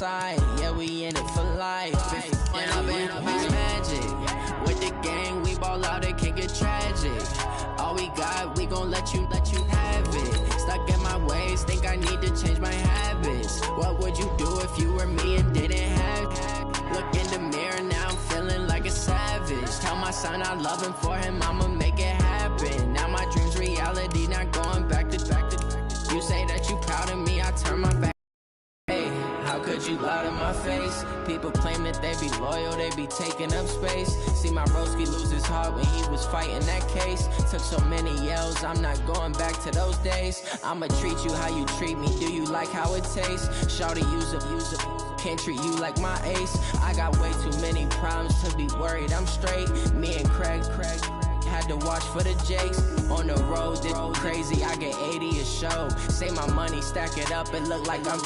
side. Yeah, we in it for life. And I've been magic. With the gang, we ball out, it can get tragic. All we got, we gon' let you have it. Stuck in my ways, think I need to change my habits. What would you do if you were me and didn't have it? Look in the mirror, now I'm feeling like a savage. Tell my son I love him, for him I'ma make it happen. Now my dream's reality, not going back to. You say that you proud of me, I turn my back. Hey, how could you lie to my face? People claim that they be loyal, they be taking up space. See my broski lose his heart when he was fighting that case. Took so many yells, I'm not going back to those days. I'ma treat you how you treat me, do you like how it tastes? Shawty, use up, can't treat you like my ace. I got way too many problems to be worried, I'm straight. Me and Craig had to watch for the Jakes. On the road, this crazy, I get 80 a show. Save my money, stack it up, it look like I'm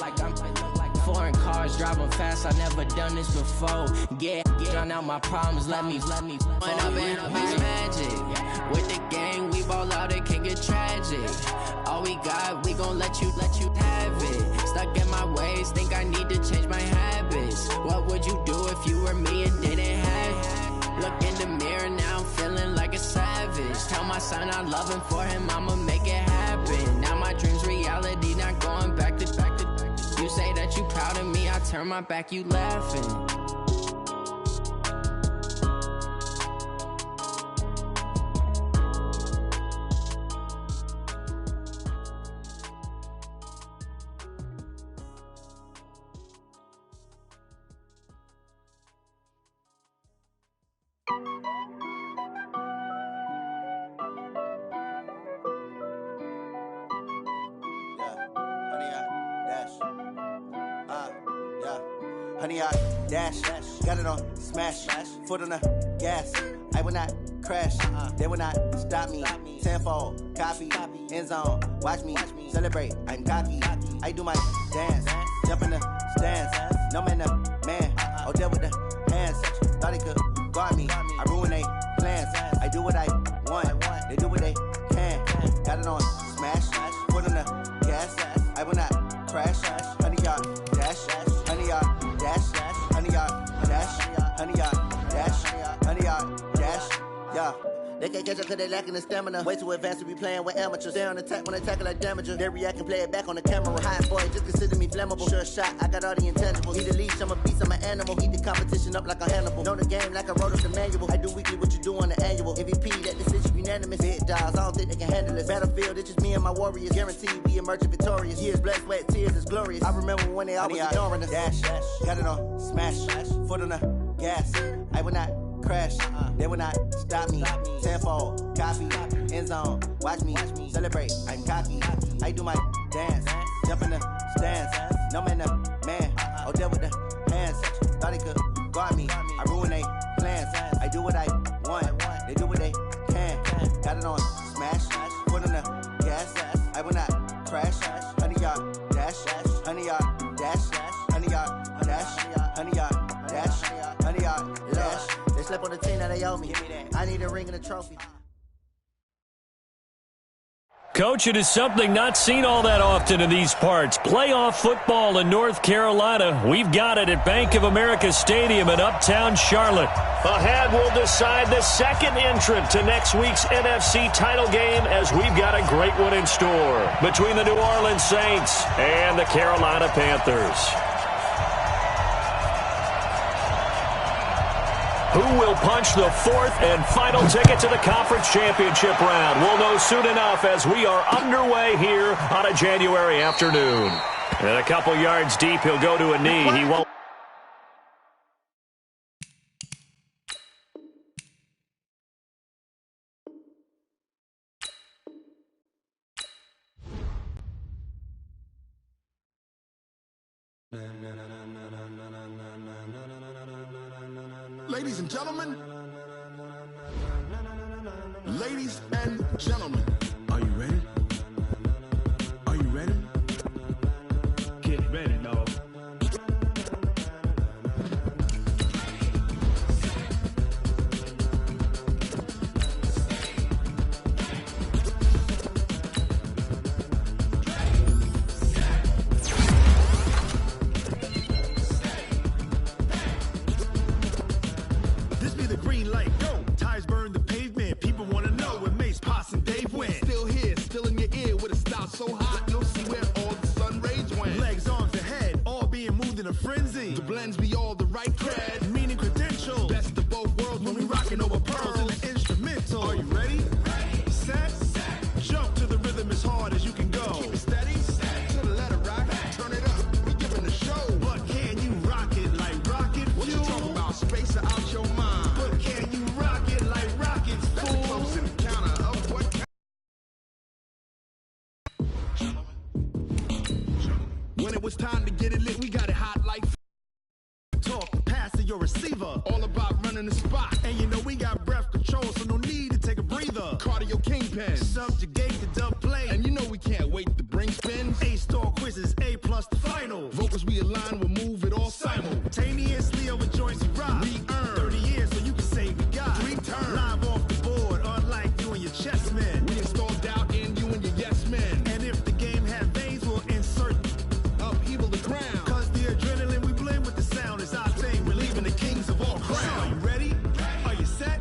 foreign cars, driving fast, I never done this before. Yeah, drown out my problems, let me When up in magic. With the gang, we ball out, it can get tragic. All we got, we gon' let you have it. Stuck in my ways, think I need to change my habits. What would you do if you were me and didn't have it? Look in the mirror, now I'm feeling like a savage. Tell my son I love him, for him I'ma make it happen. Now my dream's reality, not going back to. You say that you proud of me, I turn my back, you laughing. Honey, I dash, got it on smash, foot on the gas. I will not crash, they will not stop me. Tenfold, copy, end zone, watch me celebrate. I'm cocky, I do my dance, jump in the stands. No man, the man, oh, deal with the hands. Thought he could guard me, I ruin they plans. I do what I want, they do what they can. Got it on smash, foot on the gas. I will not crash, honey, y'all dash, honey, y'all dash, honey, y'all dash, honey, y'all dash, honey, y'all dash, yeah. They can't catch up cause they lacking the stamina. Way too advanced to be playing with amateurs. Stay on attack when they tackle like damager. They react and play it back on the camera. Hot boy, just consider me flammable. Sure shot, I got all the intangibles. Need a leash, I'm a beast, I'm an animal. Heat the competition up like a Hannibal. Know the game like I wrote up the manual. I do weekly what you do on the annual. MVP, that decision unanimous. Big dials, I don't think they can handle it. Battlefield, it's just me and my warriors. Guaranteed we emerging victorious. Years, blood, sweat, tears, it's glorious. I remember when they always ignoring us. Dash, got it on smash, foot on the gas. I will not crash, they will not stop me. Tenfold, copy, end zone, watch me celebrate. I'm cocky, I do my dance, jump in the stands. No man, the man, oh, deal with the hands. Thought he could guard me, I ruin they plans. I do what I want, they do what they can. Got it on smash, foot on the gas. I will not crash, honey, y'all dash, honey, y'all dash, honey, y'all dash, honey, y'all dash, honey, y'all dash. They slept on the team, now they owe me. I need a ring and a trophy. Coach, it is something not seen all that often in these parts. Playoff football in North Carolina. We've got it at Bank of America Stadium in Uptown Charlotte. Ahead, we'll decide the second entrant to next week's NFC title game, as we've got a great one in store between the New Orleans Saints and the Carolina Panthers. Who will punch the fourth and final ticket to the conference championship round? We'll know soon enough as we are underway here on a January afternoon. And a couple yards deep, he'll go to a knee. He won't. Ladies and gentlemen, ladies and gentlemen, are you ready? Are you ready? Get ready, dog. it's time to get it lit. We got it hot like talk, pass to your receiver. All about running the spot. And you know we got breath control, so no need to take a breather. Cardio kingpin, subjugate the dub play. And you know we can't wait to bring spins. A-star quizzes, A+ the final. Vocals we align, we'll move it all simultaneously over joints we rock. We earn 30 years so you can say we got 3 turns. Live off the board, unlike you and your chess men. We install doubt in you and your yes men. And if the game had veins, we'll insert upheaval the ground. Cause the adrenaline we blend with the sound is our thing. We're leaving the kings of all crowns. Are you ready? Are you set?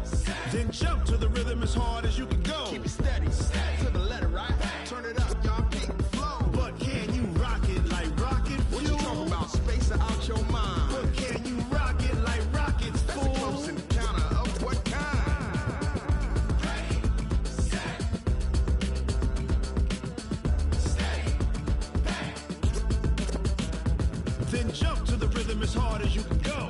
Then jump to the rhythm as hard as you can go. Keep it steady, to the letter, right? Turn it up, y'all keep the flow. But can you rock it like rocket fuel? What you talking about? Space out your mind. But can you rock it like rockets, fool? That's a close encounter of what kind? Ready, set, steady, bang. Then jump to the rhythm as hard as you can go.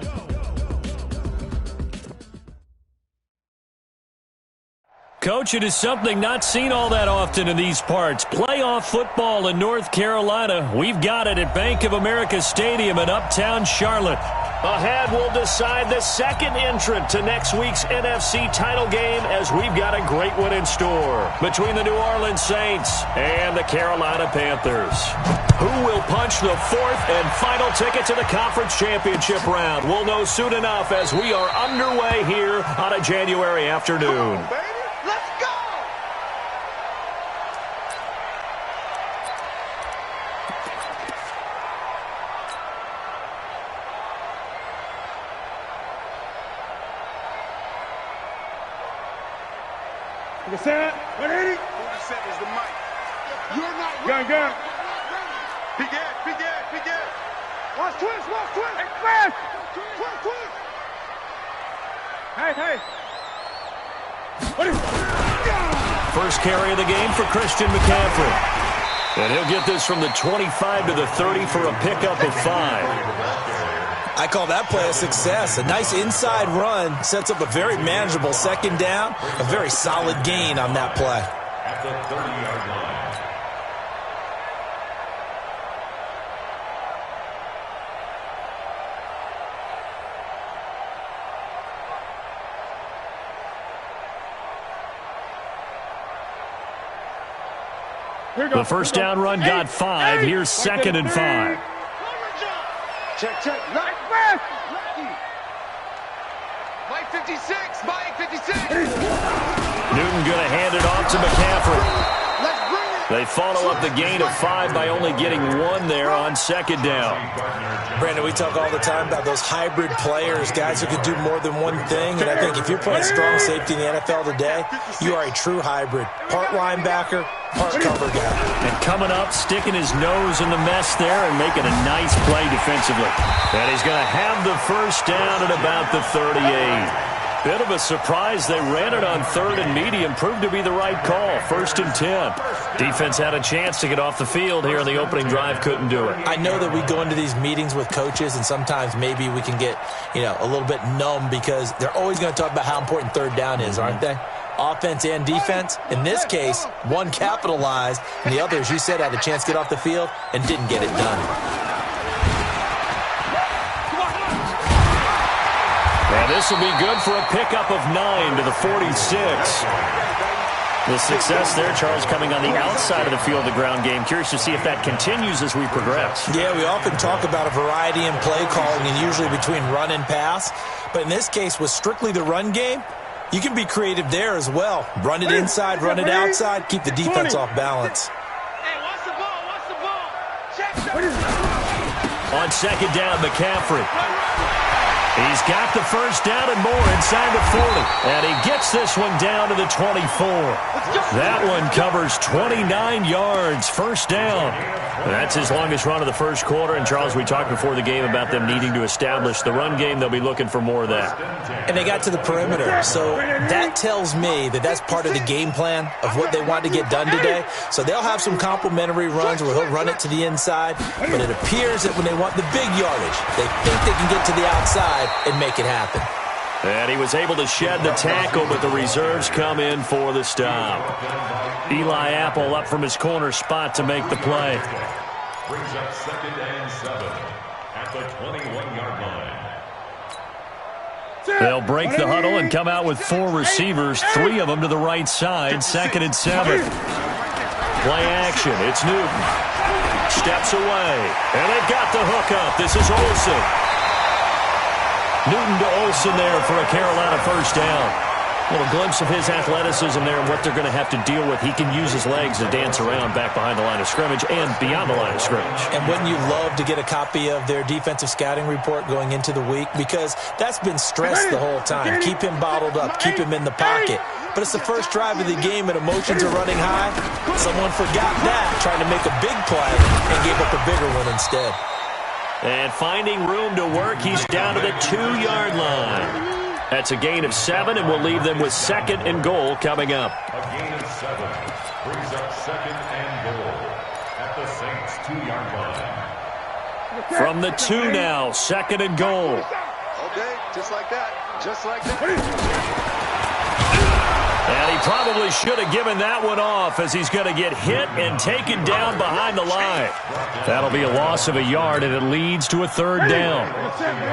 Coach, it is something not seen all that often in these parts. Playoff football in North Carolina. We've got it at Bank of America Stadium in Uptown Charlotte. Ahead, we'll decide the second entrant to next week's NFC title game as we've got a great one in store between the New Orleans Saints and the Carolina Panthers. Who will punch the fourth and final ticket to the conference championship round? We'll know soon enough as we are underway here on a January afternoon. Set, 180. 47 is the mic. You're not ready. Gun. Begin. Watch twist. Express. Twist. Hey. What is First carry of the game for Christian McCaffrey. And he'll get this from the 25 to the 30 for a pickup of 5. I call that play a success. A nice inside run sets up a very manageable second down. A very solid gain on that play. At the 30-yard line. The first down run got 5. Here's second and 5. Check. Nice pass. Mike 56. Newton going to hand it off to McCaffrey. They follow up the gain of 5 by only getting 1 there on second down. Brandon, we talk all the time about those hybrid players, guys who can do more than one thing. And I think if you're playing strong safety in the NFL today, you are a true hybrid. Part linebacker, part cover guy. And coming up, sticking his nose in the mess there and making a nice play defensively. And he's going to have the first down at about the 38. Bit of a surprise. They ran it on 3rd and medium. Proved to be the right call. 1st and 10. Defense had a chance to get off the field here in the opening drive. Couldn't do it. I know that we go into these meetings with coaches, and sometimes maybe we can get, a little bit numb because they're always going to talk about how important 3rd down is, aren't they? Offense and defense. In this case, one capitalized, and the other, as you said, had a chance to get off the field and didn't get it done. And this will be good for a pickup of 9 to the 46. The success there, Charles, coming on the outside of the field of the ground game. Curious to see if that continues as we progress. Yeah, we often talk about a variety in play calling and usually between run and pass. But in this case, with strictly the run game, you can be creative there as well. Run it inside, run it outside, keep the defense off balance. Hey, watch the ball. Check. On second down, McCaffrey. He's got the first down and more inside the 40. And he gets this one down to the 24. That one covers 29 yards. First down. That's his longest run of the first quarter. And, Charles, we talked before the game about them needing to establish the run game. They'll be looking for more of that. And they got to the perimeter. So that tells me that that's part of the game plan of what they want to get done today. So they'll have some complementary runs where he'll run it to the inside. But it appears that when they want the big yardage, they think they can get to the outside and make it happen. And he was able to shed the tackle, but the reserves come in for the stop. Eli Apple up from his corner spot to make the play. brings up 2nd and 7 at the 21-yard line. They'll break the huddle and come out with 4 receivers, 3 of them to the right side, 2nd and 7. Play action. It's Newton. Steps away. And they've got the hook up. This is Olsen. Newton to Olsen there for a Carolina first down. A little glimpse of his athleticism there and what they're going to have to deal with. He can use his legs to dance around back behind the line of scrimmage and beyond the line of scrimmage. And wouldn't you love to get a copy of their defensive scouting report going into the week? Because that's been stressed the whole time. Keep him bottled up. Keep him in the pocket. But it's the first drive of the game and emotions are running high. Someone forgot that, trying to make a big play and gave up a bigger one instead. And finding room to work, he's down to the 2-yard line. That's a gain of 7, and we'll leave them with 2nd and goal coming up. A gain of 7 brings up 2nd and goal at the Saints' 2-yard line. From the 2 now, 2nd and goal. Okay, just like that. Just like that. And he probably should have given that one off as he's going to get hit and taken down behind the line. That'll be a loss of a yard, and it leads to a 3rd down.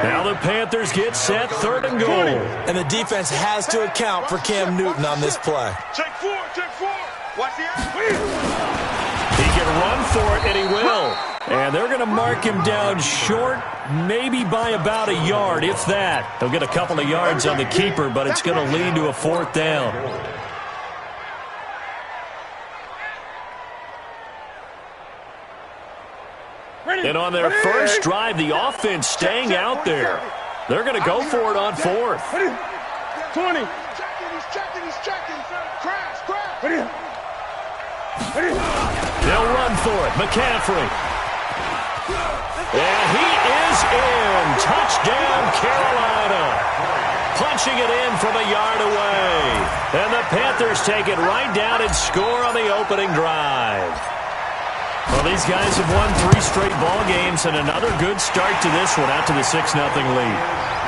Now the Panthers get set, 3rd and goal. And the defense has to account for Cam Newton on this play. Check 4, check 4. Watch the He can run for it, and he will. And they're going to mark him down short, maybe by about a yard, if that. He'll get a couple of yards on the keeper, but it's going to lead to a 4th down. And on their first drive, the offense staying out there. They're going to go for it on 4th. 20. He's checking. Crash. They'll run for it. McCaffrey. And he is in. Touchdown, Carolina. Punching it in from a yard away. And the Panthers take it right down and score on the opening drive. Well, these guys have won 3 straight ball games and another good start to this one out to the 6-0 lead.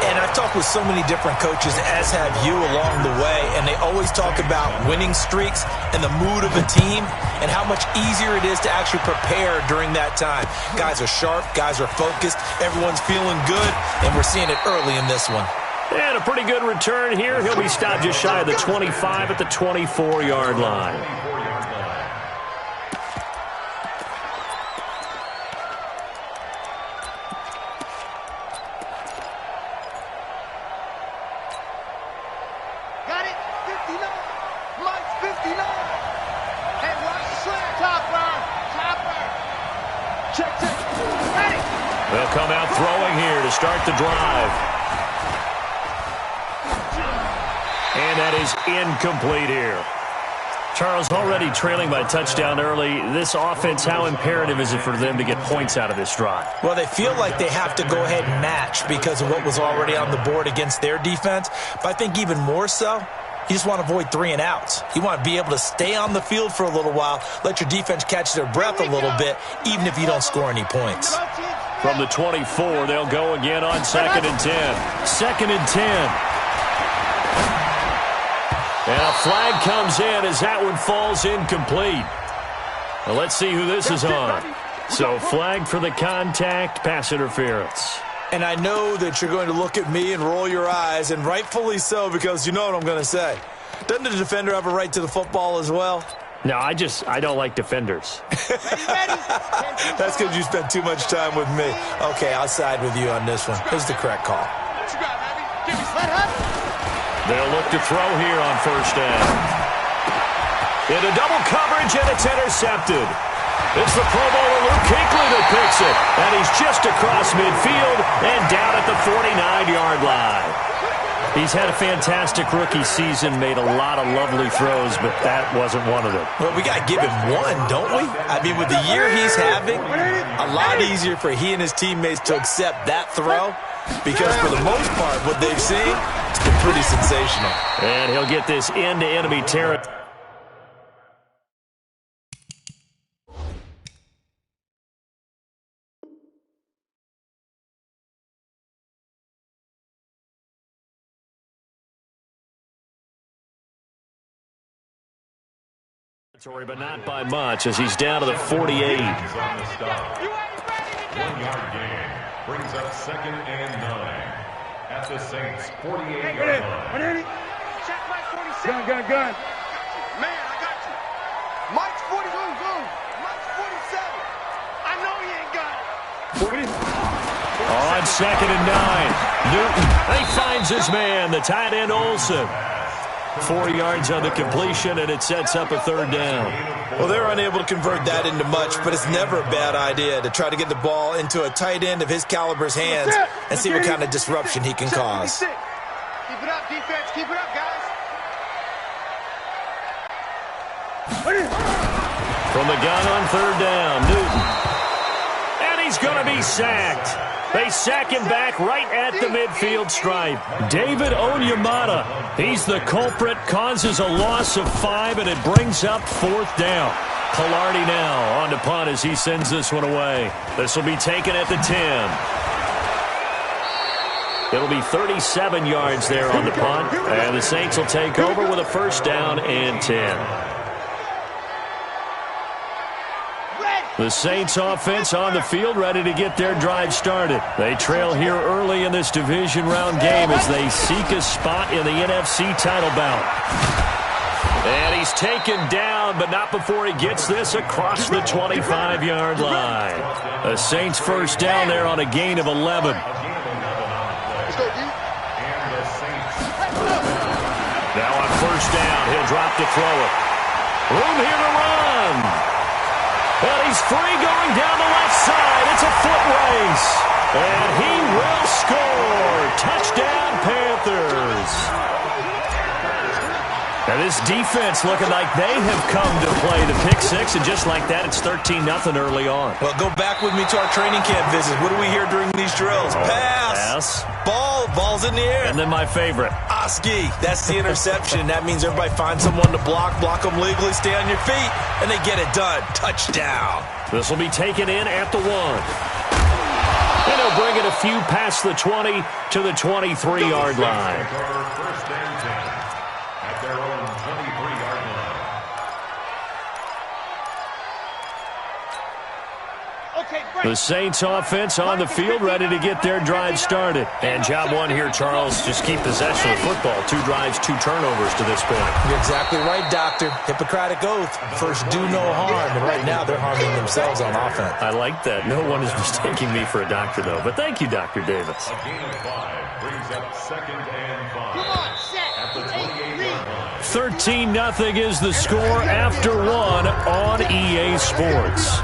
And I've talked with so many different coaches, as have you, along the way, and they always talk about winning streaks and the mood of a team and how much easier it is to actually prepare during that time. Guys are sharp, guys are focused, everyone's feeling good, and we're seeing it early in this one. And a pretty good return here. He'll be stopped just shy of the 25 at the 24-yard line. They'll come out throwing here to start the drive. And that is incomplete here. Charles, already trailing by a touchdown early. This offense, how imperative is it for them to get points out of this drive? Well, they feel like they have to go ahead and match because of what was already on the board against their defense. But I think even more so, you just want to avoid 3 and outs. You want to be able to stay on the field for a little while, let your defense catch their breath a little bit, even if you don't score any points. From the 24, they'll go again on 2nd and 10. 2nd and 10. And a flag comes in as that one falls incomplete. Well, let's see who this is on. So flag for the contact, pass interference. And I know that you're going to look at me and roll your eyes, and rightfully so, because you know what I'm going to say. Doesn't the defender have a right to the football as well? No, I don't like defenders. That's because you spent too much time with me. Okay, I'll side with you on this one. Here's the correct call. They'll look to throw here on first down. Into double coverage, and it's intercepted. It's the Pro Bowler Luke Kuechly that picks it. And he's just across midfield and down at the 49-yard line. He's had a fantastic rookie season, made a lot of lovely throws, but that wasn't one of them. Well, we got to give him one, don't we? I mean, with the year he's having, a lot easier for he and his teammates to accept that throw because for the most part, what they've seen, it's been pretty sensational. And he'll get this into enemy territory. But not by much as he's down to the 48. 1 yard gain brings up 2nd and 9 at the Saints 48-yard line. Check Mike 46. Gun. Man, I got you. Mike's 40. Mike's 47. I know he ain't got it. 40. On 2nd and 9. Newton, he finds his man, the tight end Olsen. 4 yards on the completion, and it sets up a 3rd down. Well, they're unable to convert that into much, but it's never a bad idea to try to get the ball into a tight end of his caliber's hands and see what kind of disruption he can cause. Keep it up, defense. Keep it up, guys. From the gun on 3rd down, Newton. And he's going to be sacked. They sack him back right at the midfield stripe. David Onyemata, he's the culprit, causes a loss of 5, and it brings up 4th down. Pilardi now on to punt as he sends this one away. This will be taken at the 10. It'll be 37 yards there on the punt, and the Saints will take over with a 1st down and 10. The Saints offense on the field, ready to get their drive started. They trail here early in this division round game as they seek a spot in the NFC title bout. And he's taken down, but not before he gets this across the 25-yard line. The Saints 1st down there on a gain of 11. Now on 1st down, he'll drop to throw it. Room here to run. And he's free going down the left side. It's a foot race. And he will score. Touchdown, Panthers. Now this defense looking like they have come to play the pick 6, and just like that, it's 13-0 early on. Well, go back with me to our training camp visit. What do we hear during these drills? Pass. Ball's in the air. And then my favorite. Oski. That's the interception. That means everybody finds someone to block them legally, stay on your feet, and they get it done. Touchdown. This will be taken in at the 1. And he'll bring it a few past the 20 to the 23-yard line. 1st and 10 at their own 23-yard line. The Saints offense on the field, ready to get their drive started. And job 1 here, Charles, just keep possession of the football. 2 drives, 2 turnovers to this point. You're exactly right, Doctor. Hippocratic oath. First, do no harm. And right now, they're harming themselves on offense. I like that. No one is mistaking me for a doctor, though. But thank you, Dr. Davis. A gain of 5 brings up 2nd and 5. Come on, set. At the 28-yard line. 13-0 is the score after 1 on EA Sports.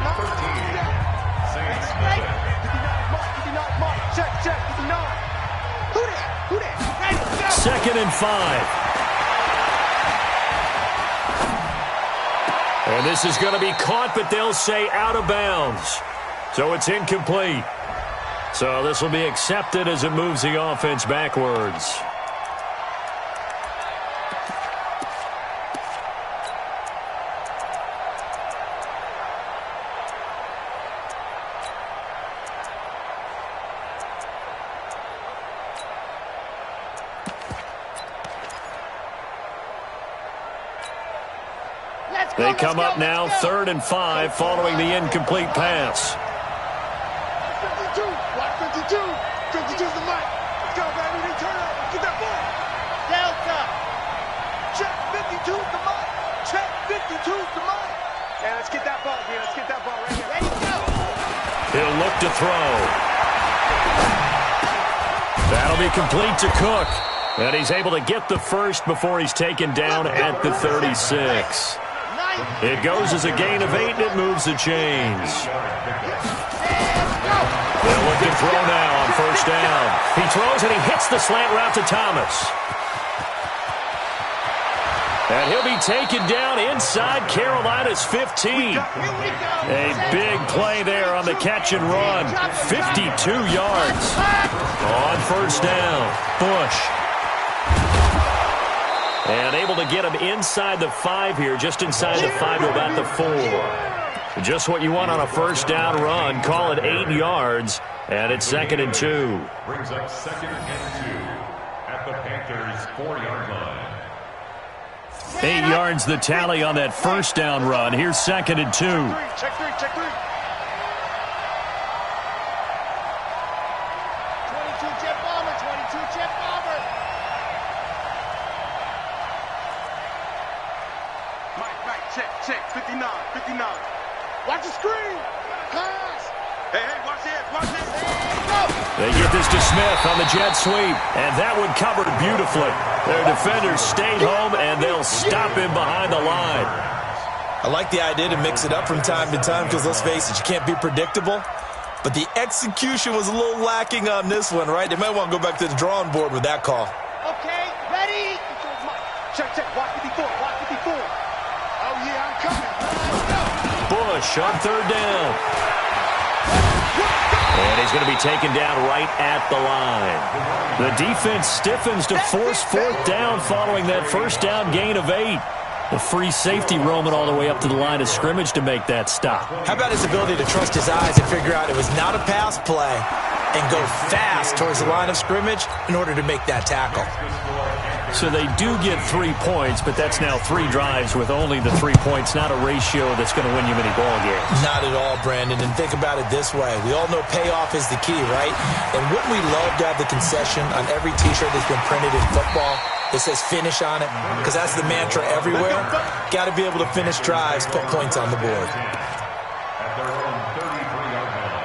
Check. 2nd and 5. And this is going to be caught, but they'll say out of bounds. So it's incomplete. So this will be accepted as it moves the offense backwards. They come up now 3rd and 5 following the incomplete pass. 52. Watch 52. 52's the mic. Let's go, baby. They turn up. Get that ball. Delta. Check 52's the mic. Check 52's the mic. Yeah, let's get that ball, man. Let's get that ball right here. Ready, go. He'll look to throw. That'll be complete to Cook. And he's able to get the first before he's taken down at the 36. It goes as a gain of 8, and it moves the chains. They'll look to throw now on 1st down. He throws, and he hits the slant route to Thomas. And he'll be taken down inside Carolina's 15. A big play there on the catch and run. 52 yards. On 1st down, Bush. And able to get him inside the 5 here, just inside the 5 to about the 4. Just what you want on a 1st down run. Call it 8 yards, and it's 2nd and 2. Brings up 2nd and 2 at the Panthers' 4-yard line. 8 yards the tally on that first down run. Here's 2nd and 2. Check three. 22 jet bomber. Mike, check. 59. Watch the screen. Pass. Hey, watch this. They get this to Smith on the jet sweep, and that one covered beautifully. Their defenders stayed home, and they'll stop him behind the line. I like the idea to mix it up from time to time because, let's face it, you can't be predictable. But the execution was a little lacking on this one, right? They might want to go back to the drawing board with that call. Okay, ready. Check. Watch 54. Oh, yeah, I'm coming. Bush on 3rd down. And he's going to be taken down right at the line. The defense stiffens to force 4th down following that first down gain of 8. The free safety roaming all the way up to the line of scrimmage to make that stop. How about his ability to trust his eyes and figure out it was not a pass play and go fast towards the line of scrimmage in order to make that tackle? So they do get 3 points, but that's now 3 drives with only the 3 points, not a ratio that's going to win you many ball games. Not at all, Brandon. And think about it this way. We all know payoff is the key, right? And wouldn't we love to have the concession on every T-shirt that's been printed in football that says finish on it? Because that's the mantra everywhere. Got to be able to finish drives, put points on the board. At their own 33-yard line.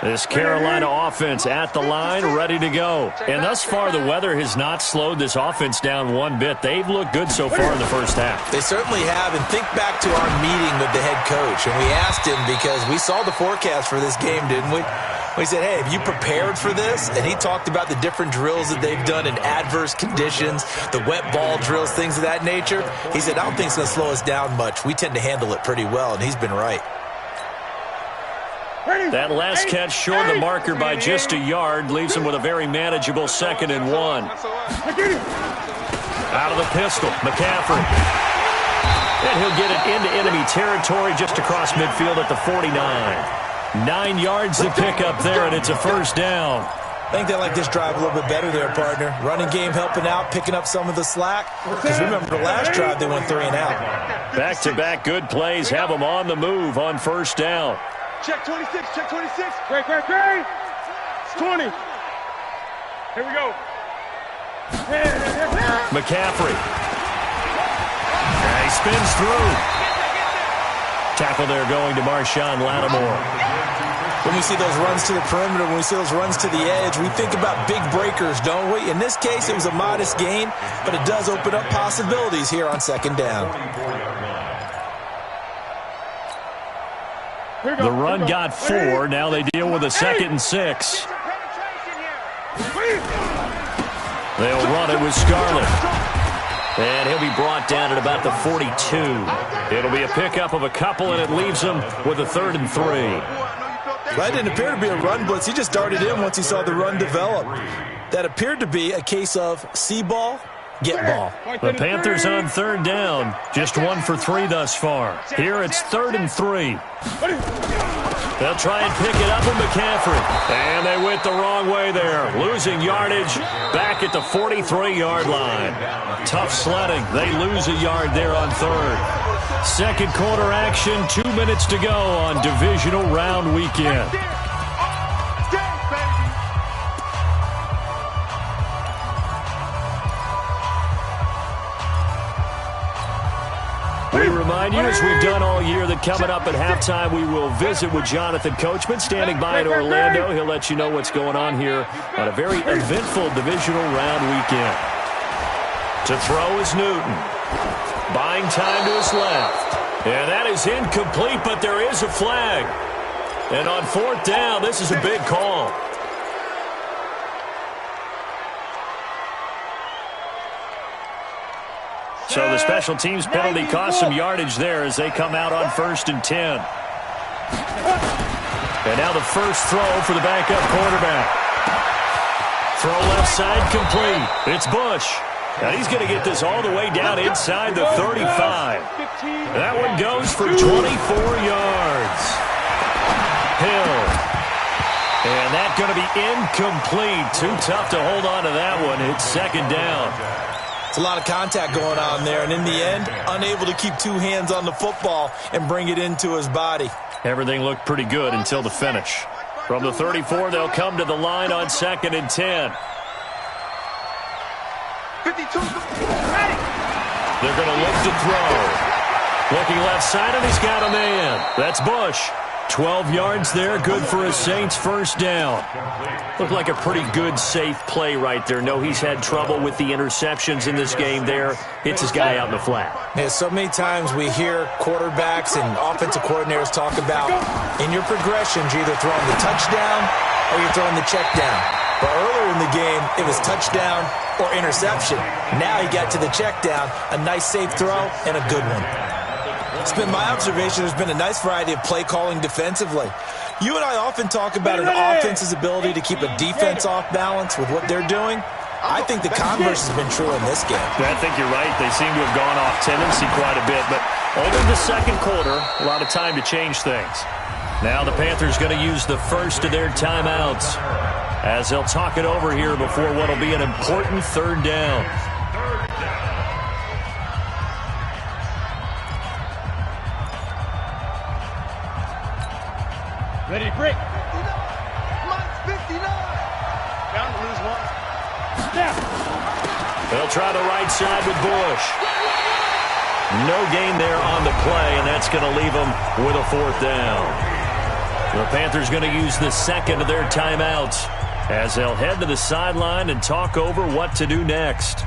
This Carolina offense at the line, ready to go. And thus far, the weather has not slowed this offense down one bit. They've looked good so far in the first half. They certainly have. And think back to our meeting with the head coach. And we asked him because we saw the forecast for this game, didn't we? We said, hey, have you prepared for this? And he talked about the different drills that they've done in adverse conditions, the wet ball drills, things of that nature. He said, I don't think it's going to slow us down much. We tend to handle it pretty well, and he's been right. That last catch short the marker by just a yard leaves him with a very manageable 2nd and 1. Out of the pistol, McCaffrey. And he'll get it into enemy territory just across midfield at the 49. 9 yards to pick up there, and it's a first down. I think they like this drive a little bit better there, partner. Running game helping out, picking up some of the slack. Because remember, the last drive they went 3 and out. Back-to-back good plays have them on the move on first down. Check 26. Great. It's 20. Here we go. McCaffrey. And he spins through. Tackle there going to Marshawn Lattimore. When we see those runs to the perimeter, when we see those runs to the edge, we think about big breakers, don't we? In this case, it was a modest gain, but it does open up possibilities here on 2nd down. The run got 4. Now they deal with a 2nd and 6. They'll run it with Scarlett. And he'll be brought down at about the 42. It'll be a pickup of a couple, and it leaves him with a 3rd and 3. That didn't appear to be a run blitz. He just darted in once he saw the run develop. That appeared to be a case of see ball, get ball. The Panthers on 3rd down. Just 1 for 3 thus far. Here it's 3rd and 3. They'll try and pick it up with McCaffrey. And they went the wrong way there. Losing yardage back at the 43-yard line. Tough sledding. They lose a yard there on 3rd. 2nd quarter action. 2 minutes to go on divisional round weekend. We remind you, as we've done all year, that coming up at halftime, we will visit with Jonathan Coachman, standing by in Orlando. He'll let you know what's going on here on a very eventful divisional round weekend. To throw is Newton. Buying time to his left. And that is incomplete, but there is a flag. And on 4th down, this is a big call. So the special teams penalty cost some yardage there as they come out on 1st and 10. And now the first throw for the backup quarterback. Throw left side complete. It's Bush. Now he's going to get this all the way down inside the 35. That one goes for 24 yards. Hill. And that's going to be incomplete. Too tough to hold on to that one. It's second down. It's a lot of contact going on there, and in the end, unable to keep two hands on the football and bring it into his body. Everything looked pretty good until the finish. From the 34, they'll come to the line on 2nd and 10. 52, ready. They're going to look to throw. Looking left side, and he's got a man. That's Bush. 12 yards there, good for a Saints first down. Looked like a pretty good, safe play right there. No, he's had trouble with the interceptions in this game there. Hits his guy out in the flat. Yeah, so many times we hear quarterbacks and offensive coordinators talk about in your progressions, you're either throwing the touchdown or you're throwing the check down. But earlier in the game, it was touchdown or interception. Now he got to the check down, a nice safe throw, and a good one. It's been my observation there's been a nice variety of play calling defensively. You and I often talk about an offense's ability to keep a defense off balance with what they're doing. I think the converse has been true in this game. I think you're right. They seem to have gone off tendency quite a bit, but only the second quarter, a lot of time to change things. Now the Panthers going to use the first of their timeouts as they'll talk it over here before what will be an important third down. Ready, break. 59. Mike's 59. Bound to lose one. Snap. They'll try the right side with Bush. No gain there on the play, and that's going to leave them with a fourth down. The Panthers going to use the second of their timeouts as they'll head to the sideline and talk over what to do next.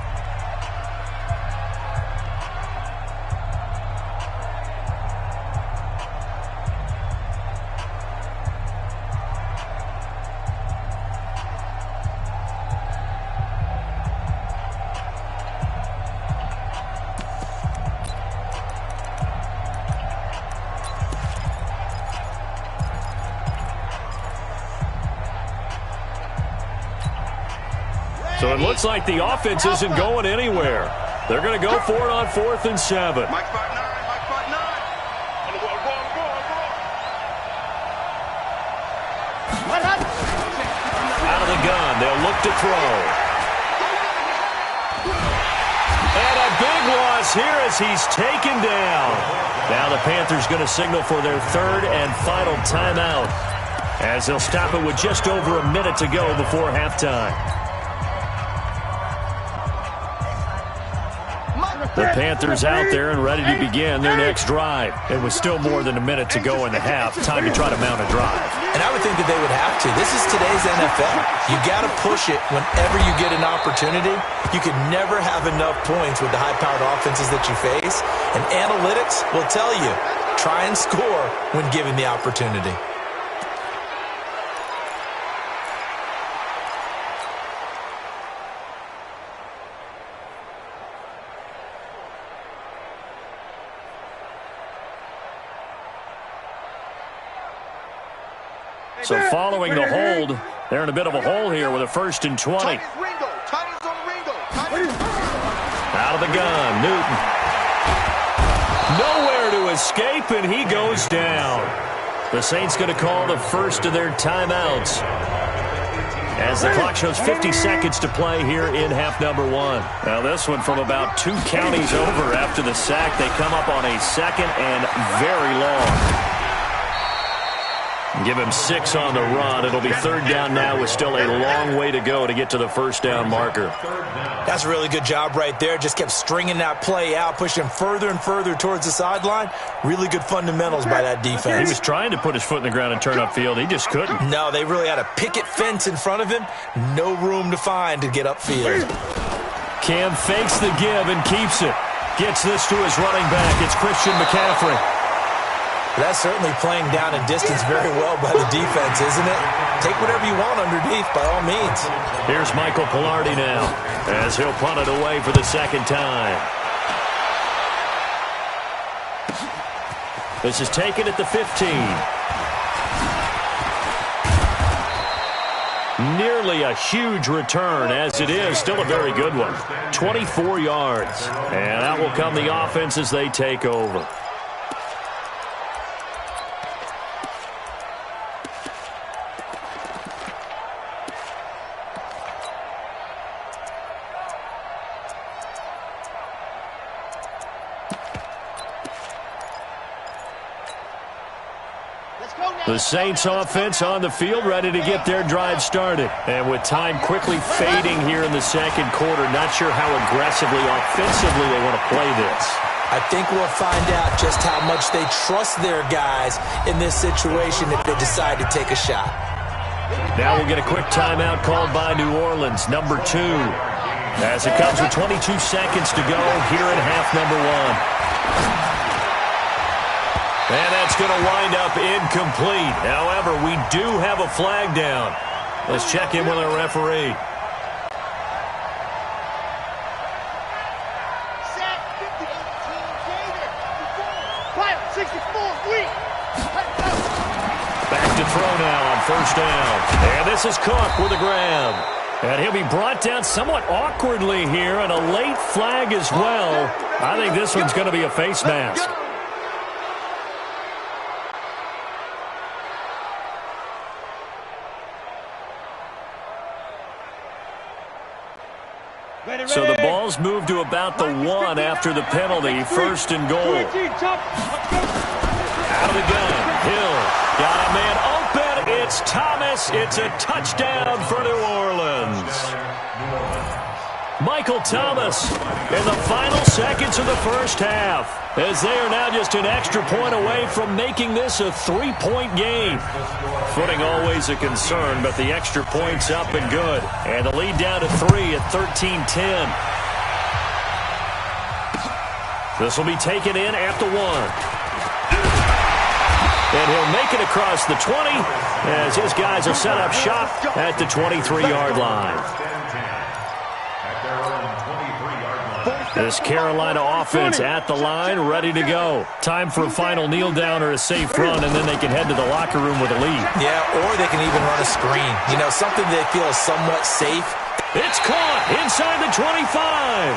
So it looks like the offense isn't going anywhere. They're going to go for it on 4th and 7. Mike spot 9. Mike spot 9. On the ball. Out of the gun. They'll look to throw. And a big loss here as he's taken down. Now the Panthers going to signal for their third and final timeout as they'll stop it with just over a minute to go before halftime. The Panthers out there and ready to begin their next drive. It was still more than a minute to go in the half. Time to try to mount a drive. And I would think that they would have to. This is today's NFL. You got to push it whenever you get an opportunity. You can never have enough points with the high-powered offenses that you face. And analytics will tell you, try and score when given the opportunity. So following the hold, they're in a bit of a hole here with a 1st and 20. Out of the gun, Newton. Nowhere to escape, and he goes down. The Saints going to call the first of their timeouts as the clock shows 50 seconds to play here in half number 1. Now this one from about 2 counties over after the sack. They come up on a 2nd and very long. Give him 6 on the run. It'll be 3rd down now with still a long way to go to get to the first down marker. That's a really good job right there. Just kept stringing that play out, pushing him further and further towards the sideline. Really good fundamentals by that defense. He was trying to put his foot in the ground and turn upfield. He just couldn't. No, they really had a picket fence in front of him. No room to find to get upfield. Cam fakes the give and keeps it. Gets this to his running back. It's Christian McCaffrey. That's certainly playing down in distance very well by the defense, isn't it? Take whatever you want underneath, by all means. Here's Michael Pilardi now as he'll punt it away for the 2nd time. This is taken at the 15. Nearly a huge return, as it is. Still a very good one. 24 yards. And out will come the offense as they take over. The Saints offense on the field, ready to get their drive started. And with time quickly fading here in the second quarter, not sure how aggressively, offensively they want to play this. I think we'll find out just how much they trust their guys in this situation if they decide to take a shot. Now we'll get a quick timeout called by New Orleans, number 2. As it comes with 22 seconds to go here in half number 1. And that's going to wind up incomplete. However, we do have a flag down. Let's check in with our referee. Back to throw now on first down. And this is Cook with a grab. And he'll be brought down somewhat awkwardly here, and a late flag as well. I think this one's going to be a face mask. So the ball's moved to about the 1 after the penalty. First and goal. Out of the gun. Hill got a man open. It's Thomas. It's a touchdown for New Orleans. Michael Thomas in the final seconds of the first half, as they are now just an extra point away from making this a 3-point game. Footing always a concern, but the extra point's up and good. And the lead down to 3 at 13-10. This will be taken in at the 1. And he'll make it across the 20 as his guys will set up shop at the 23-yard line. This Carolina offense at the line, ready to go. Time for a final kneel down or a safe run, and then they can head to the locker room with a lead. Yeah, or they can even run a screen. You know, something they feel is somewhat safe. It's caught inside the 25.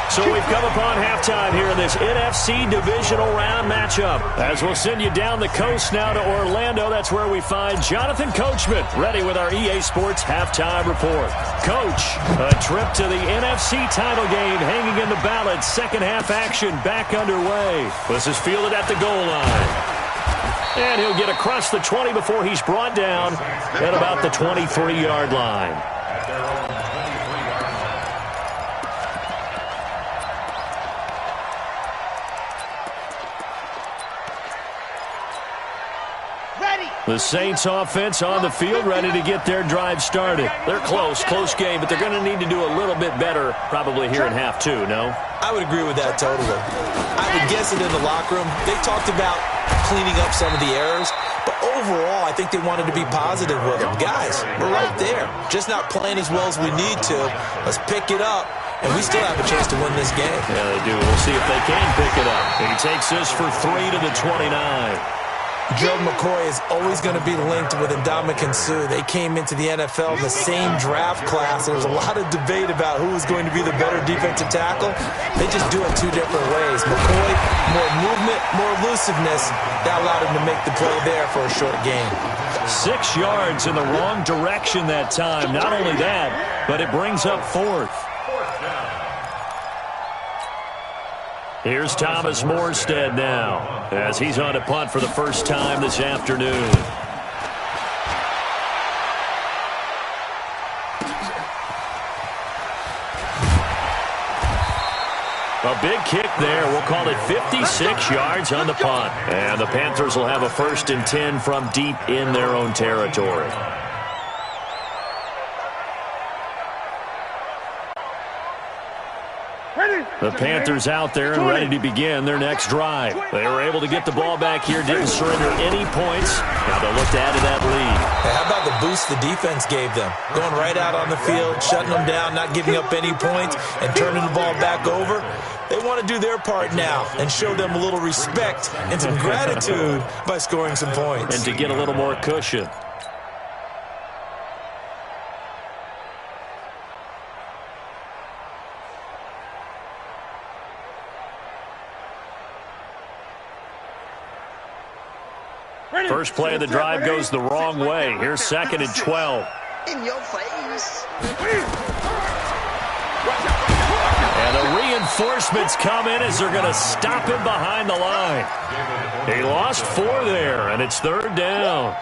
So we've come upon halftime here in this NFC divisional round matchup. As we'll send you down the coast now to Orlando, that's where we find Jonathan Coachman, ready with our EA Sports halftime report. Coach, a trip to the NFC title game hanging in the balance. Second half action back underway. This is fielded at the goal line. And he'll get across the 20 before he's brought down at about the 23-yard line. The Saints offense on the field, ready to get their drive started. They're close game, but they're going to need to do a little bit better probably here in half 2, no? I would agree with that totally. I would guess it in the locker room. They talked about cleaning up some of the errors, but overall, I think they wanted to be positive with them. Guys, we're right there. Just not playing as well as we need to. Let's pick it up, and we still have a chance to win this game. Yeah, they do. We'll see if they can pick it up. He takes this for 3 to the 29. Gerald McCoy is always going to be linked with Ndamukong Suh. They came into the NFL in the same draft class. There was a lot of debate about who was going to be the better defensive tackle. They just do it 2 different ways. McCoy, more movement, more elusiveness. That allowed him to make the play there for a short gain. 6 yards in the wrong direction that time. Not only that, but it brings up 4th. Here's Thomas Morstead now, as he's on to punt for the first time this afternoon. A big kick there. We'll call it 56 yards on the punt. And the Panthers will have a 1st and 10 from deep in their own territory. The Panthers out there and ready to begin their next drive. They were able to get the ball back here, didn't surrender any points. Now they'll look to add to that lead. Hey, how about the boost the defense gave them? Going right out on the field, shutting them down, not giving up any points, and turning the ball back over. They want to do their part now and show them a little respect and some gratitude by scoring some points. And to get a little more cushion. First play of the drive goes the wrong way. Here's 2nd and 12. In your face. And a reinforcements come in as they're going to stop him behind the line. He lost 4 there, and it's 3rd down.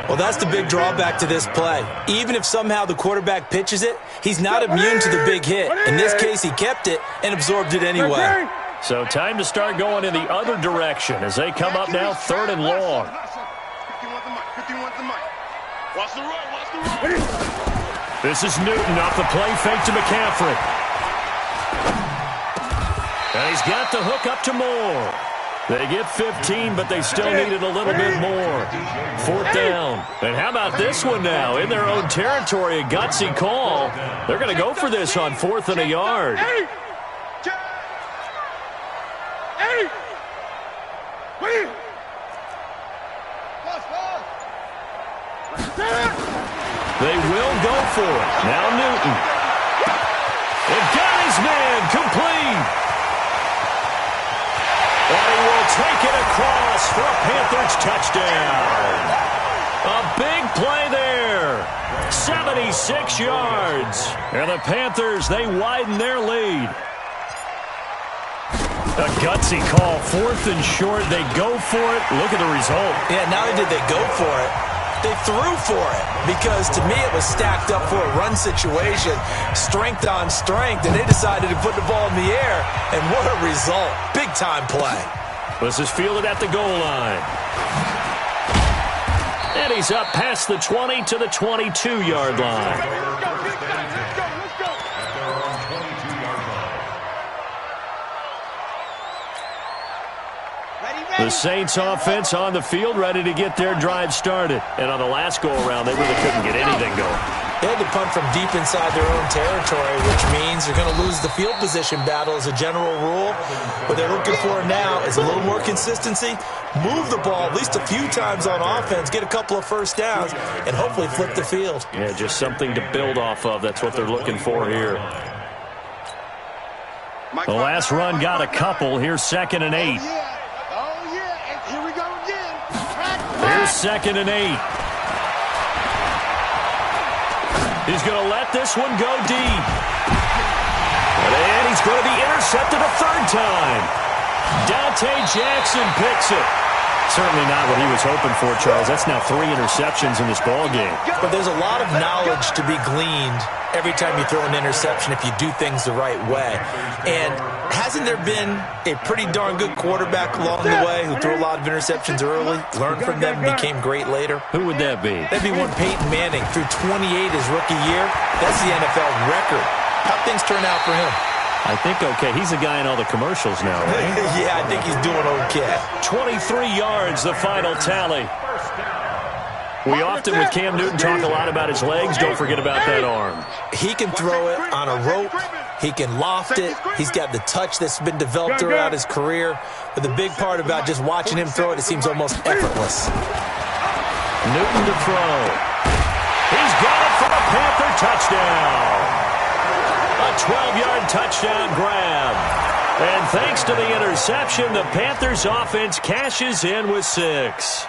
Well, that's the big drawback to this play. Even if somehow the quarterback pitches it, he's not immune to the big hit. In this case, he kept it and absorbed it anyway. So time to start going in the other direction as they come up now 3rd and long. This is Newton off the play fake to McCaffrey. And he's got the hook up to Moore. They get 15, but they still needed a little bit more. 4th down. And how about this one now? In their own territory, a gutsy call. They're going to go for this on 4th and a yard. They will go for it. Now Newton. And got his man complete. And he will take it across for a Panthers touchdown. A big play there. 76 yards. And the Panthers, they widen their lead. A gutsy call. 4th and short. They go for it. Look at the result. Yeah, not only did they go for it, they threw for it, because to me it was stacked up for a run situation, strength on strength, and they decided to put the ball in the air, and what a result. Big-time play. This is fielded at the goal line. And he's up past the 20 to the 22-yard line. The Saints offense on the field, ready to get their drive started. And on the last go-around, they really couldn't get anything going. They had to punt from deep inside their own territory, which means they're going to lose the field position battle as a general rule. What they're looking for now is a little more consistency, move the ball at least a few times on offense, get a couple of first downs, and hopefully flip the field. Yeah, just something to build off of. That's what they're looking for here. The last run got a couple. Here's 2nd and 8. Here's 2nd and 8. He's going to let this one go deep. And he's going to be intercepted a 3rd time. Dante Jackson picks it. Certainly not what he was hoping for, Charles. That's now 3 interceptions in this ballgame. But there's a lot of knowledge to be gleaned every time you throw an interception if you do things the right way. And hasn't there been a pretty darn good quarterback along the way who threw a lot of interceptions early, learned from them, and became great later? Who would that be? That'd be one Peyton Manning. Threw 28 his rookie year. That's the NFL record. How'd things turn out for him? I think okay. He's a guy in all the commercials now, right? Yeah, I think he's doing okay. 23 yards, the final tally. We often, with Cam Newton, talk a lot about his legs. Don't forget about that arm. He can throw it on a rope. He can loft it. He's got the touch that's been developed throughout his career. But the big part about just watching him throw it seems almost effortless. Newton to throw. He's got it for a Panther touchdown. A 12-yard touchdown grab. And thanks to the interception, the Panthers offense cashes in with 6.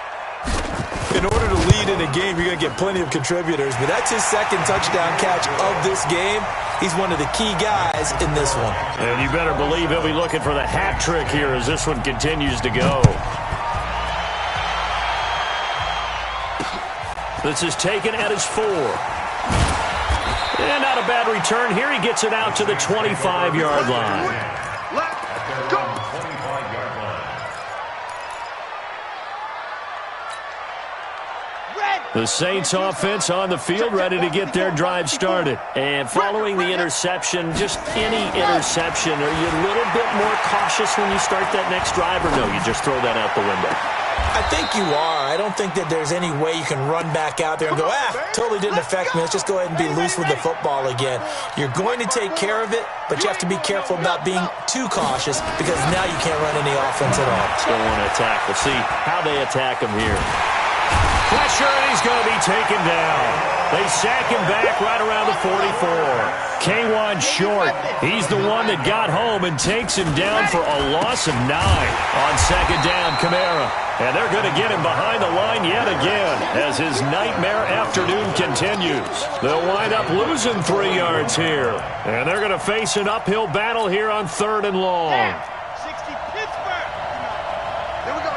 In order to lead in a game, you're going to get plenty of contributors, but that's his 2nd touchdown catch of this game. He's one of the key guys in this one. And you better believe he'll be looking for the hat trick here as this one continues to go. This is taken at his 4. And not a bad return here. He gets it out to the 25-yard line. The Saints offense on the field, ready to get their drive started. And following the interception, just any interception, are you a little bit more cautious when you start that next drive, or no, you just throw that out the window? I think you are. I don't think that there's any way you can run back out there and go, totally didn't affect me. Let's just go ahead and be loose with the football again. You're going to take care of it, but you have to be careful about being too cautious because now you can't run any offense at all. Still want to attack. We'll see how they attack them here. Pressure, and he's going to be taken down. They sack him back right around the 44. K1 short. He's the one that got home and takes him down for a loss of 9. On second down, Kamara. And they're going to get him behind the line yet again as his nightmare afternoon continues. They'll wind up losing 3 yards here. And they're going to face an uphill battle here on 3rd and long. 60 Pittsburgh. Here we go.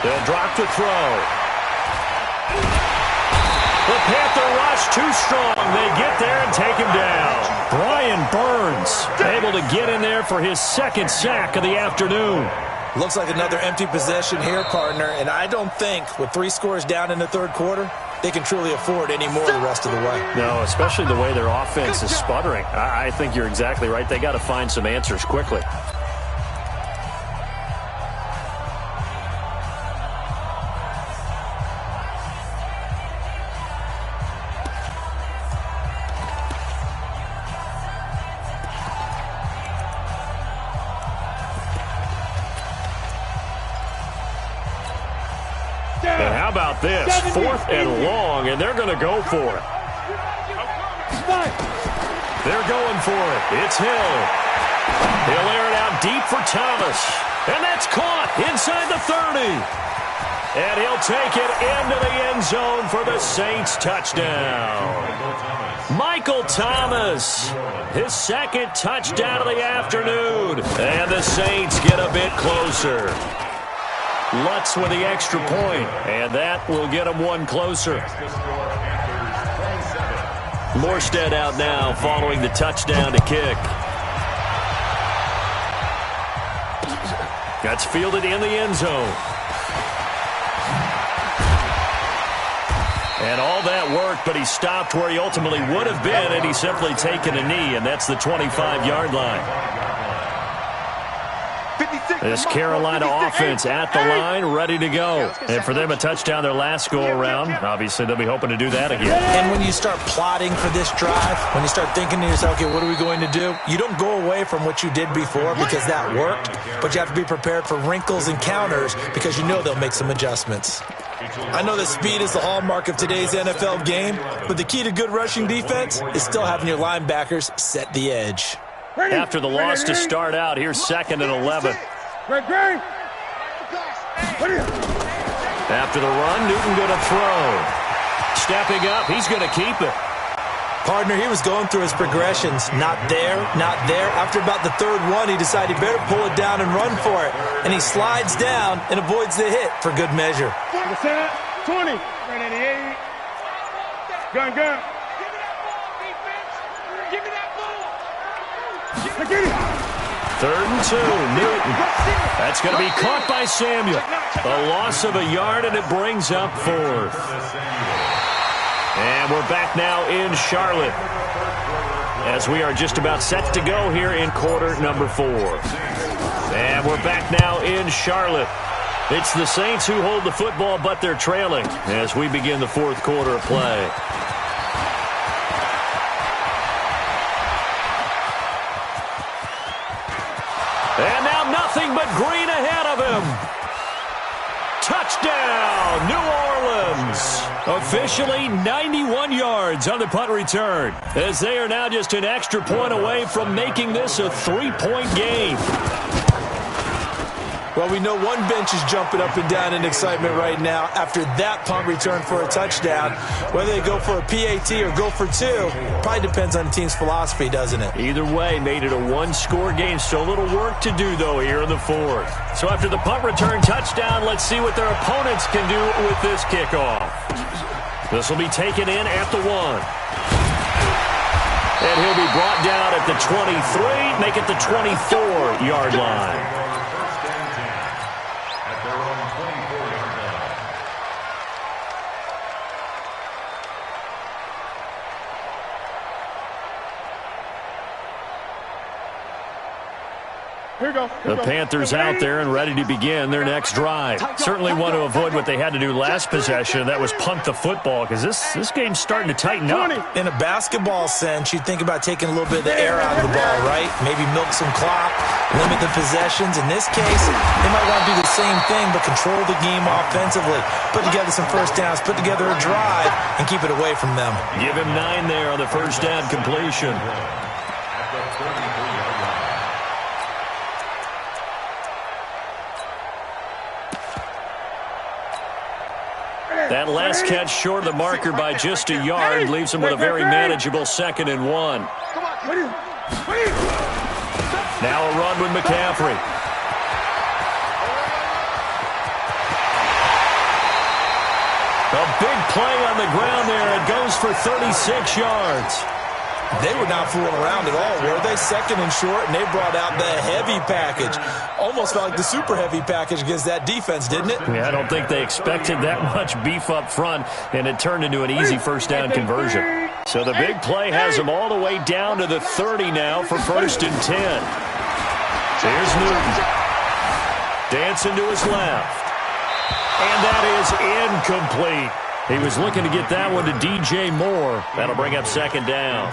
They'll drop to throw. The Panther rush too strong. They get there and take him down. Brian Burns able to get in there for his 2nd sack of the afternoon. Looks like another empty possession here, partner, and I don't think with 3 scores down in the 3rd quarter, they can truly afford any more the rest of the way. No, especially the way their offense is sputtering. I think you're exactly right. They got to find some answers quickly. And how about this? 4th and long, and they're going to go for it. They're going for it. It's Hill. He'll air it out deep for Thomas. And that's caught inside the 30. And he'll take it into the end zone for the Saints touchdown. Michael Thomas, his 2nd touchdown of the afternoon. And the Saints get a bit closer. Lutz with the extra point, and that will get them 1 closer. Morstead out now following the touchdown to kick. That's fielded in the end zone. And all that worked, but he stopped where he ultimately would have been, and he's simply taken a knee, and that's the 25-yard line. This Carolina offense at the line, ready to go. And for them, a touchdown their last go-around. Obviously, they'll be hoping to do that again. And when you start plotting for this drive, when you start thinking to yourself, okay, what are we going to do? You don't go away from what you did before because that worked, but you have to be prepared for wrinkles and counters because you know they'll make some adjustments. I know that speed is the hallmark of today's NFL game, but the key to good rushing defense is still having your linebackers set the edge. After the loss to start out, here's 2nd and 11. After the run, Newton going to throw. Stepping up, he's going to keep it. Partner, he was going through his progressions. Not there, not there. After about the 3rd one, he decided he better pull it down and run for it. And he slides down and avoids the hit for good measure. 20. Gun. Give me that ball. 3rd and 2, Newton. That's going to be caught by Samuel. A loss of a yard, and it brings up 4th. And we're back now in Charlotte as we are just about set to go here in quarter number 4. And we're back now in Charlotte. It's the Saints who hold the football, but they're trailing as we begin the 4th quarter of play. And now nothing but green ahead of him. Touchdown, New Orleans. Officially 91 yards on the punt return, as they are now just an extra point away from making this a 3-point game. Well, we know one bench is jumping up and down in excitement right now after that punt return for a touchdown. Whether they go for a PAT or go for 2, probably depends on the team's philosophy, doesn't it? Either way, made it a 1-score game. So a little work to do, though, here in the 4th. So after the punt return touchdown, let's see what their opponents can do with this kickoff. This will be taken in at the 1. And he'll be brought down at the 23, make it the 24-yard line. The Panthers out there and ready to begin their next drive. Certainly want to avoid what they had to do last possession. That was punt the football, because this game's starting to tighten up. In a basketball sense, you'd think about taking a little bit of the air out of the ball, right? Maybe milk some clock, limit the possessions. In this case, they might want to do the same thing, but control the game offensively. Put together some first downs, put together a drive, and keep it away from them. Give him 9 there on the first down completion. That last catch short of the marker by just a yard leaves him with a very manageable 2nd and 1. Now a run with McCaffrey. A big play on the ground there. It goes for 36 yards. They were not fooling around at all, were they? 2nd and short, and they brought out the heavy package. Almost felt like the super heavy package against that defense, didn't it? Yeah, I don't think they expected that much beef up front, and it turned into an easy first down conversion. So the big play has them all the way down to the 30 now for 1st and 10. Here's Newton. Dancing to his left. And that is incomplete. He was looking to get that one to DJ Moore. That'll bring up 2nd down.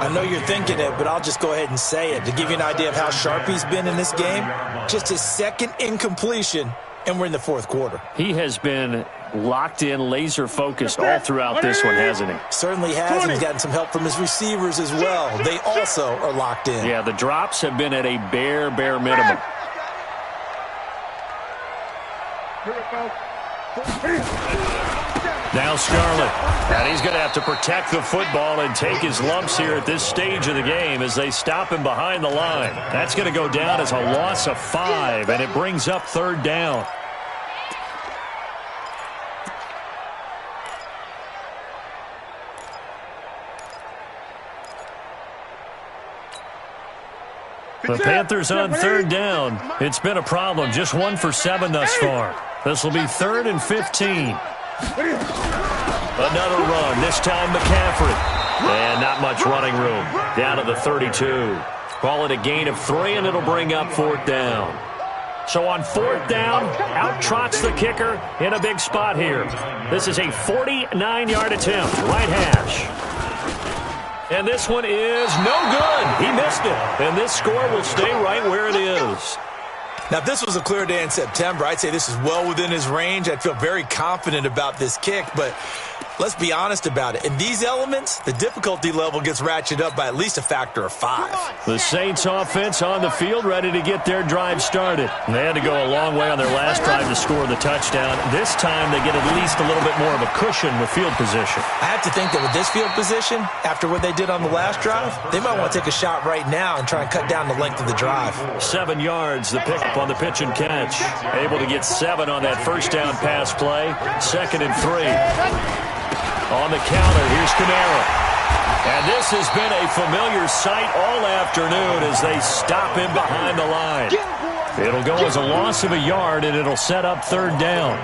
I know you're thinking it, but I'll just go ahead and say it. To give you an idea of how sharp he's been in this game, just his 2nd incompletion, and we're in the 4th quarter. He has been locked in, laser-focused all throughout this one, hasn't he? Certainly has, and he's gotten some help from his receivers as well. They also are locked in. Yeah, the drops have been at a bare minimum. Now Scarlett, and he's going to have to protect the football and take his lumps here at this stage of the game as they stop him behind the line. That's going to go down as a loss of 5, and it brings up 3rd down. The Panthers on 3rd down. It's been a problem. Just 1 for 7 thus far. This will be 3rd and 15. Another run, this time McCaffrey. And not much running room. Down to the 32. Call it a gain of 3, and it'll bring up 4th down. So on 4th down, out trots the kicker in a big spot here. This is a 49-yard attempt, right hash. And this one is no good. He missed it. And this score will stay right where it is. Now, if this was a clear day in September, I'd say this is well within his range. I'd feel very confident about this kick, but let's be honest about it. In these elements, the difficulty level gets ratcheted up by at least a factor of 5. The Saints offense on the field, ready to get their drive started. They had to go a long way on their last drive to score the touchdown. This time, they get at least a little bit more of a cushion with field position. I have to think that with this field position, after what they did on the last drive, they might want to take a shot right now and try and cut down the length of the drive. 7 yards, the pickup on the pitch and catch. Able to get 7 on that first down pass play. 2nd and 3. On the counter, here's Kamara. And this has been a familiar sight all afternoon as they stop him behind the line. It'll go as a loss of a yard, and it'll set up 3rd down.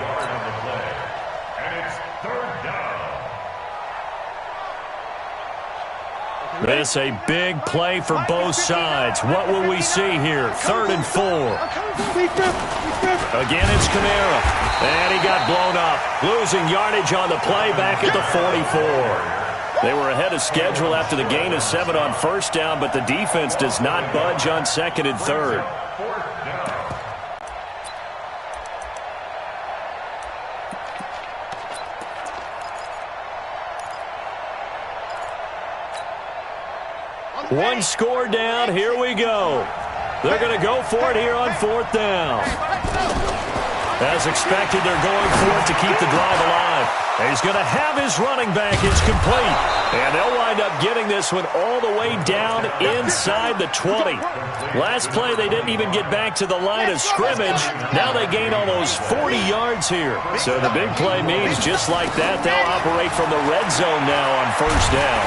This a big play for both sides. What will we see here? 3rd and 4. Again, it's Kamara. And he got blown up. Losing yardage on the play back at the 44. They were ahead of schedule after the gain of 7 on first down, but the defense does not budge on 2nd and 3rd. One score down. Here we go. They're going to go for it here on 4th down. As expected, they're going for it to keep the drive alive. He's going to have his running back. It's complete. And they'll wind up getting this one all the way down inside the 20. Last play, they didn't even get back to the line of scrimmage. Now they gain almost 40 yards here. So the big play means just like that, they'll operate from the red zone now on first down.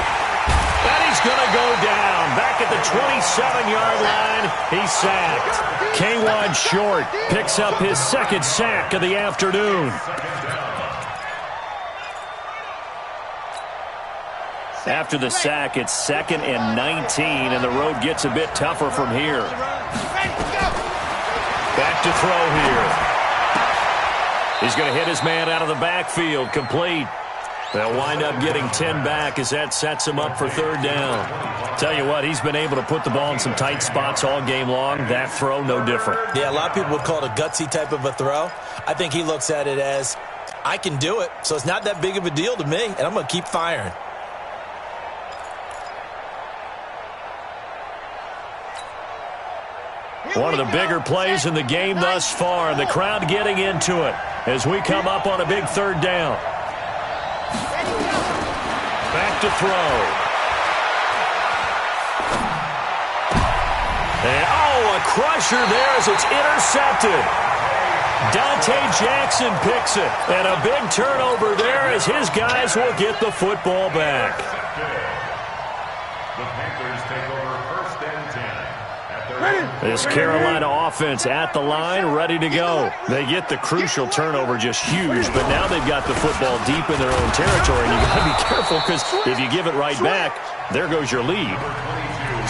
And he's going to go down. Back at the 27-yard line, he's sacked. K-Wad Short picks up his 2nd sack of the afternoon. After the sack, it's 2nd and 19, and the road gets a bit tougher from here. Back to throw here. He's going to hit his man out of the backfield. Complete. They'll wind up getting 10 back as that sets him up for third down. Tell you what, he's been able to put the ball in some tight spots all game long. That throw, no different. Yeah, a lot of people would call it a gutsy type of a throw. I think he looks at it as, I can do it, so it's not that big of a deal to me, and I'm going to keep firing. One of the bigger plays in the game thus far, and the crowd getting into it as we come up on a big third down. Back to throw. And, a crusher there as it's intercepted. Dante Jackson picks it. And a big turnover there as his guys will get the football back. The Panthers take over first and 10. This Carolina offense at the line, ready to go. They get the crucial turnover, just huge, but now they've got the football deep in their own territory, and you got to be careful because if you give it right back, there goes your lead.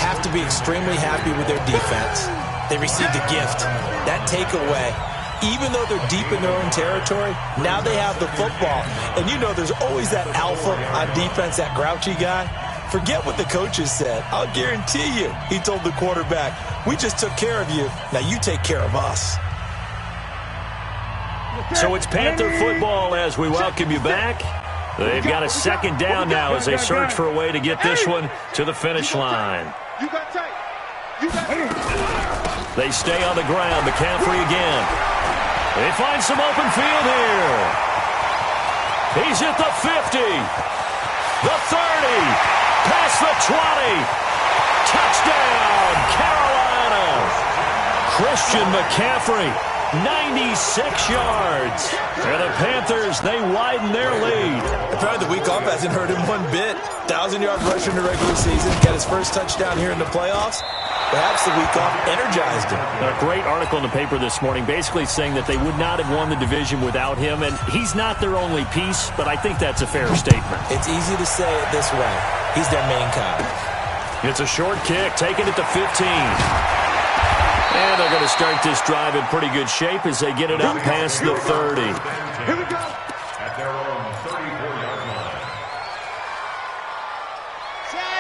Have to be extremely happy with their defense. They received a gift. That takeaway, even though they're deep in their own territory, now they have the football. And you know there's always that alpha on defense, that grouchy guy. Forget what the coaches said. I'll guarantee you, he told the quarterback, we just took care of you. Now you take care of us. So it's Panther football as we welcome you back. They've got a second down now as they search for a way to get this one to the finish line. They stay on the ground. McCaffrey again. They find some open field here. He's at the 50. The 30. Past the 20. Touchdown, Carolina. Christian McCaffrey, 96 yards. And the Panthers, they widen their lead. Probably the week off hasn't hurt him one bit. 1,000-yard rusher in the regular season. Got his first touchdown here in the playoffs. Perhaps the week off energized him. A great article in the paper this morning basically saying that they would not have won the division without him, and he's not their only piece, but I think that's a fair statement. It's easy to say it this way. He's their main guy. It's a short kick, taking it to 15. And they're going to start this drive in pretty good shape as they get it up past the 30. Here we go. At their own 34-yard line.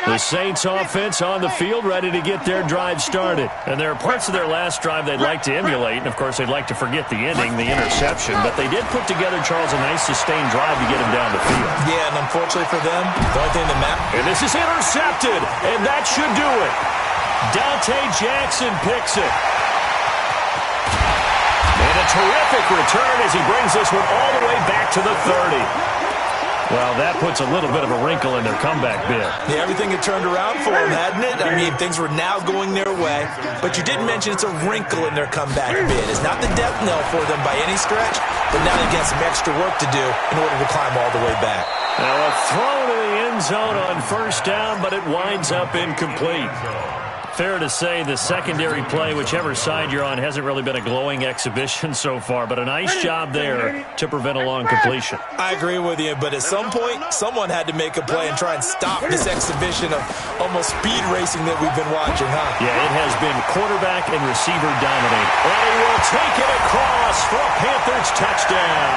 The Saints offense on the field, ready to get their drive started. And there are parts of their last drive they'd like to emulate. And, of course, they'd like to forget the ending, the interception. But they did put together, Charles, a nice sustained drive to get him down the field. Yeah, and unfortunately for them, the only thing that matters. And this is intercepted, and that should do it. Dante Jackson picks it. And a terrific return as he brings this one all the way back to the 30. Well, that puts a little bit of a wrinkle in their comeback bid. Yeah, everything had turned around for them, hadn't it? I mean, things were now going their way. But you didn't mention it's a wrinkle in their comeback bid. It's not the death knell for them by any stretch, but now they've got some extra work to do in order to climb all the way back. Now a throw to the end zone on first down, but it winds up incomplete. Fair to say the secondary play, whichever side you're on, hasn't really been a glowing exhibition so far, but a nice job there to prevent a long completion. I agree with you, but at some point, someone had to make a play and try and stop this exhibition of almost speed racing that we've been watching, huh? Yeah, it has been quarterback and receiver dominating. And he will take it across for a Panthers touchdown.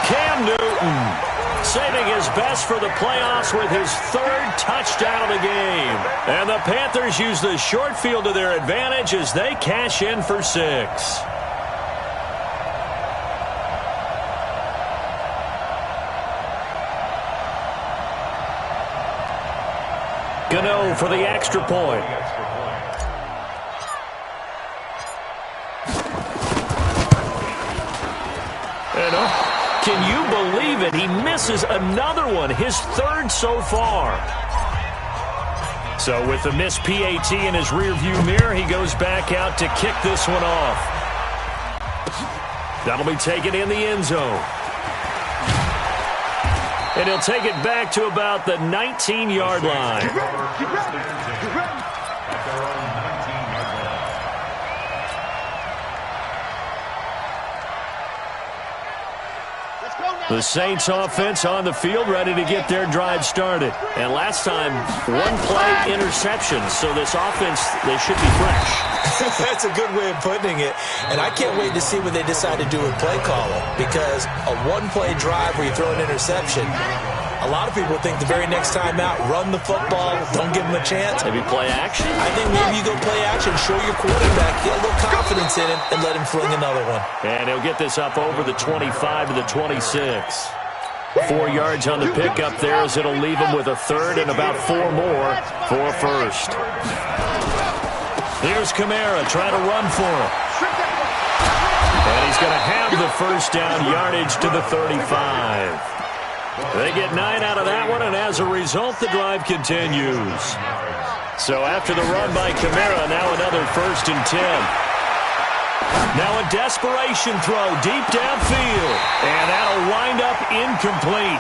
Cam Newton saving his best for the playoffs with his third touchdown of the game. And the Panthers use the short field to their advantage as they cash in for 6. Gano for the extra point. And can you believe it? He misses another one, his third so far. So with the missed PAT in his rearview mirror, he goes back out to kick this one off. That'll be taken in the end zone. And he'll take it back to about the 19-yard line. The Saints offense on the field, ready to get their drive started. And last time, one play interception, so this offense, they should be fresh. That's a good way of putting it. And I can't wait to see what they decide to do with play calling, because a one-play drive where you throw an interception, a lot of people think the very next time out, run the football, don't give them a chance. Maybe play action. I think maybe you go play action, show your quarterback, get a little confidence in him, and let him fling another one. And he'll get this up over the 25 to the 26. 4 yards on the pickup there, as it'll leave him with a third and about 4 more for a first. Here's Kamara trying to run for him. And he's going to have the first down, yardage to the 35. They get 9 out of that one, and as a result, the drive continues. So after the run by Kamara, now another 1st and 10. Now a desperation throw deep downfield, and that'll wind up incomplete.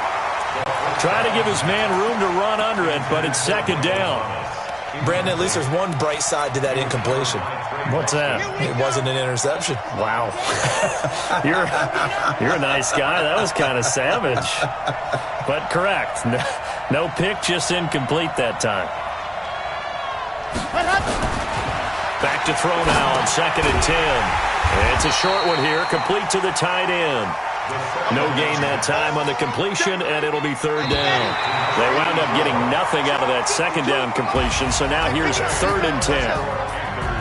Try to give his man room to run under it, but it's 2nd down. Brandon, at least there's one bright side to that incompletion. What's that? It wasn't an interception. Wow. You're a nice guy. That was kind of savage. But correct. No pick, just incomplete that time. Back to throw now on 2nd and 10. It's a short one here, complete to the tight end. No gain that time on the completion, and it'll be 3rd down. They wound up getting nothing out of that 2nd down completion, so now here's 3rd and 10.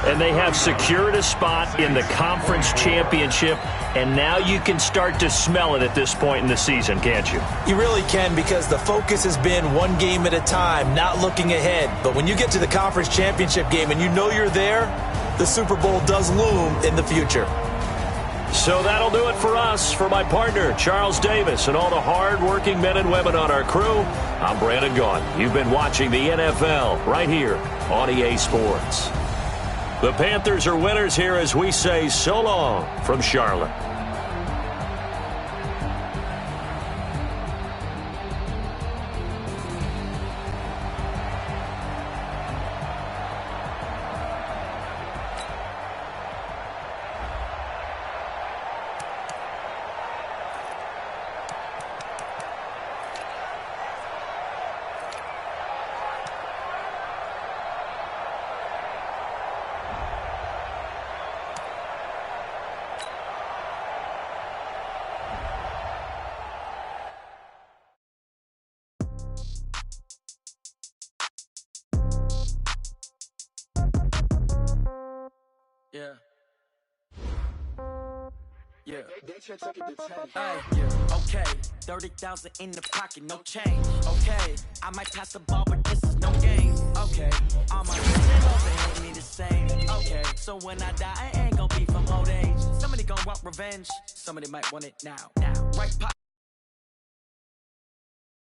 And they have secured a spot in the conference championship, and now you can start to smell it at this point in the season, can't you? You really can, because the focus has been one game at a time, not looking ahead. But when you get to the conference championship game and you know you're there, the Super Bowl does loom in the future. So that'll do it for us. For my partner, Charles Davis, and all the hard-working men and women on our crew, I'm Brandon Gaughan. You've been watching the NFL right here on EA Sports. The Panthers are winners here as we say so long from Charlotte. Yeah. Okay. 30,000 in the pocket, no change. Okay. I might pass the ball, but this is no game. Okay. All my friends over hate me the same. Okay. So when I die, I ain't gonna be from old age. Somebody gonna want revenge. Somebody might want it now. Right.